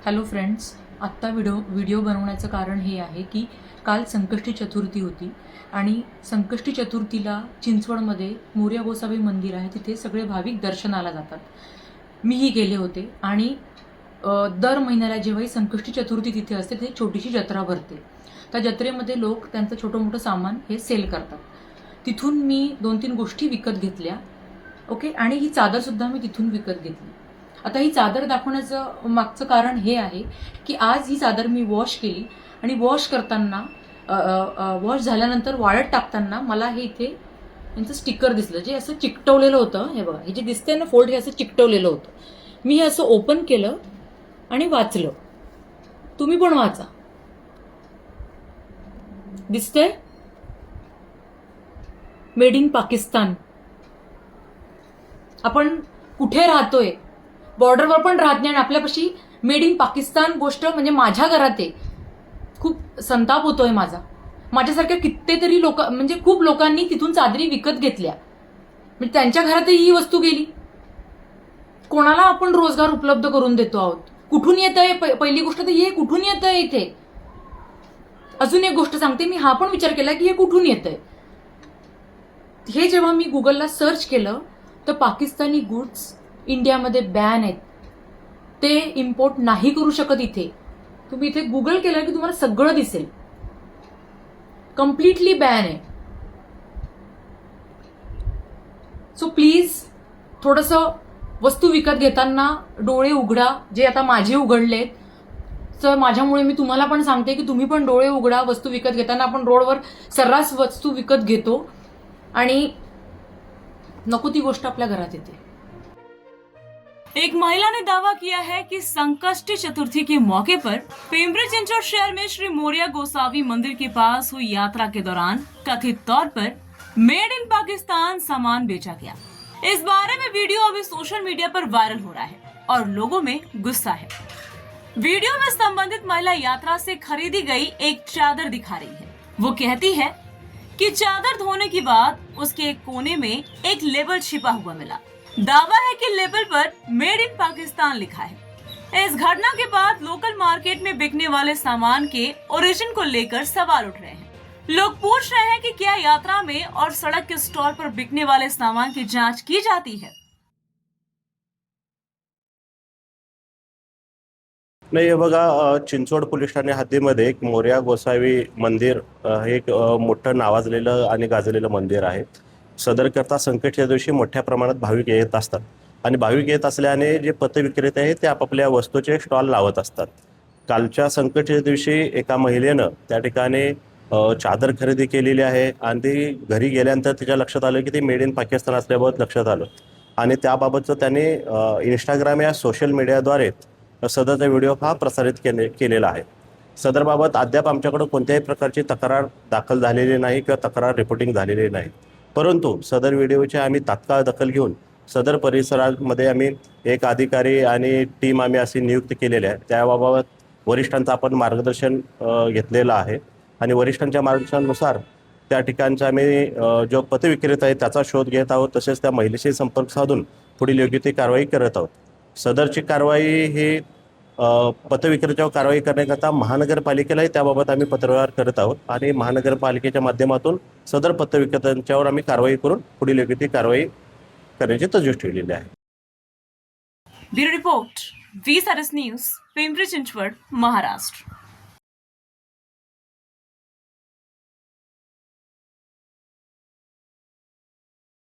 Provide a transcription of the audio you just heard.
Hello friends, आत्ता video बनवण्याचं कारण हे आहे की काल संकष्टी चतुर्थी होती आणि संकष्टी चतुर्थीला चिंचवडमध्ये मोरया गोसावी मंदिर आहे, तिथे सगळे भाविक दर्शनाला जातात. मीही गेले होते आणि दर महिन्याला जेव्हाही संकष्टी चतुर्थी तिथे असते ते छोटीशी जत्रा भरते. त्या जत्रेमध्ये लोक त्यांचं छोटं मोठं सामान हे सेल करतात. तिथून मी 2-3 गोष्टी विकत घेतल्या. ओके, आणि ही चादरसुद्धा मी तिथून विकत घेतली. आता ही चादर दाखवण्याचं मागचं कारण हे आहे की आज ही चादर मी वॉश केली आणि वॉश करताना वॉश झाल्यानंतर वाळत टाकताना मला हे इथे यांचं स्टिकर दिसलं, जे असं चिकटवलेलं होतं. हे बघा, हे जे दिसतंय ना फोल्ड, हे असं चिकटवलेलं होतं. मी हे असं ओपन केलं आणि वाचलं. तुम्ही पण वाचा. दिसतंय, मेड इन पाकिस्तान. आपण कुठे राहतोय, बॉर्डरवर पण राहत नाही आणि आपल्यापाशी मेड इन पाकिस्तान गोष्ट म्हणजे माझ्या घरात आहे. खूप संताप होतोय माझा. माझ्यासारख्या कितीतरी लोक, म्हणजे खूप लोकांनी तिथून चादरी विकत घेतल्या, म्हणजे त्यांच्या घरातही ही वस्तू गेली. कोणाला आपण रोजगार उपलब्ध करून देतो आहोत? कुठून येत आहे? पहिली गोष्ट तर हे कुठून येत आहे इथे. अजून एक गोष्ट सांगते, मी हा पण विचार केला की हे कुठून येत आहे. हे जेव्हा मी गुगलला सर्च केलं तर पाकिस्तानी गुड्स इंडियामध्ये बॅन आहेत. ते इम्पोर्ट नाही करू शकत इथे. तुम्ही इथे गुगल केलं की तुम्हाला सगळं दिसेल. कम्प्लिटली बॅन आहे. सो प्लीज थोडंसं वस्तू विकत घेताना डोळे उघडा, जे आता माझे उघडलेत. तर माझ्यामुळे मी तुम्हाला पण सांगते की तुम्ही पण डोळे उघडा. वस्तू विकत घेताना आपण रोडवर सर्रास वस्तू विकत घेतो आणि नको ती गोष्ट आपल्या घरात येते. एक महिला ने दावा किया है कि संकष्टी चतुर्थी के मौके पर पिंपरी चिंचवड शहर में श्री मोरया गोसावी मंदिर के पास हुई यात्रा के दौरान कथित तौर पर मेड इन पाकिस्तान सामान बेचा गया। इस बारे में वीडियो अभी सोशल मीडिया पर वायरल हो रहा है और लोगों में गुस्सा है। वीडियो में संबंधित महिला यात्रा से खरीदी गई एक चादर दिखा रही है। वो कहती है कि चादर धोने के बाद उसके एक कोने में एक लेबल छिपा हुआ मिला। दावा है कि label per made in Pakistan लिखा है। इस घटना के बाद लोकल मार्केट में बिकने वाले सामान के ओरिजिन को लेकर सवाल उठ रहे हैं। लोग पूछ रहे हैं कि क्या यात्रा में और सड़क के स्टॉल पर बिकने वाले सामान की जांच की जाती है। नाही, हे बघा, चिंचवड पोलीस ठाणे हद्दीमध्ये एक मोरया गोसावी मंदिर हे एक मोठं नावाजलेलं आणि गाजलेलं मंदिर आहे. सदरकरता संकष्टीच्या दिवशी मोठ्या प्रमाणात भाविक येत असतात आणि भाविक येत असल्याने जे पथविक्रेते आहेत ते आपापल्या वस्तूचे स्टॉल लावत असतात. कालच्या संकष्टीच्या दिवशी एका महिलेनं त्या ठिकाणी चादर खरेदी केलेली आहे आणि ती घरी गेल्यानंतर तिच्या लक्षात आलं की ते मेड इन पाकिस्तान असल्याबाबत लक्षात आलं आणि त्याबाबतचं त्याने इंस्टाग्राम या सोशल मीडियाद्वारे सदरचा व्हिडिओ हा प्रसारित केलेला आहे. सदरबाबत अद्याप आमच्याकडे कोणत्याही प्रकारची तक्रार दाखल झालेली नाही किंवा तक्रार रिपोर्टिंग झालेली नाही. परंतु सदर व्हिडिओची आम्ही तात्काळ दखल घेऊन सदर परिसरामध्ये आम्ही एक अधिकारी आणि टीम आम्ही अशी नियुक्त केलेली आहे. त्याबाबत वरिष्ठांचं आपण मार्गदर्शन घेतलेलं आहे आणि वरिष्ठांच्या मार्गदर्शनानुसार त्या ठिकाणचा आम्ही जो पथविक्रेता आहे त्याचा शोध घेत आहोत. तसेच त्या महिलेशी संपर्क साधून पुढील योग्य ती कारवाई करत आहोत. सदरची कारवाई ही पथविक्रेत्यावर कारवाई करण्याकरता महानगरपालिकेलाही त्याबाबत आम्ही पत्रव्यवहार करत आहोत आणि महानगरपालिकेच्या माध्यमातून सदर पथविक्रेत्यांच्यावर आम्ही कारवाई करून पुढील योग्य ती कारवाई करण्याची तजवीज ठेवलेली आहे. Bureau report, VSRS news, Pimpri Chinchwad, Maharashtra.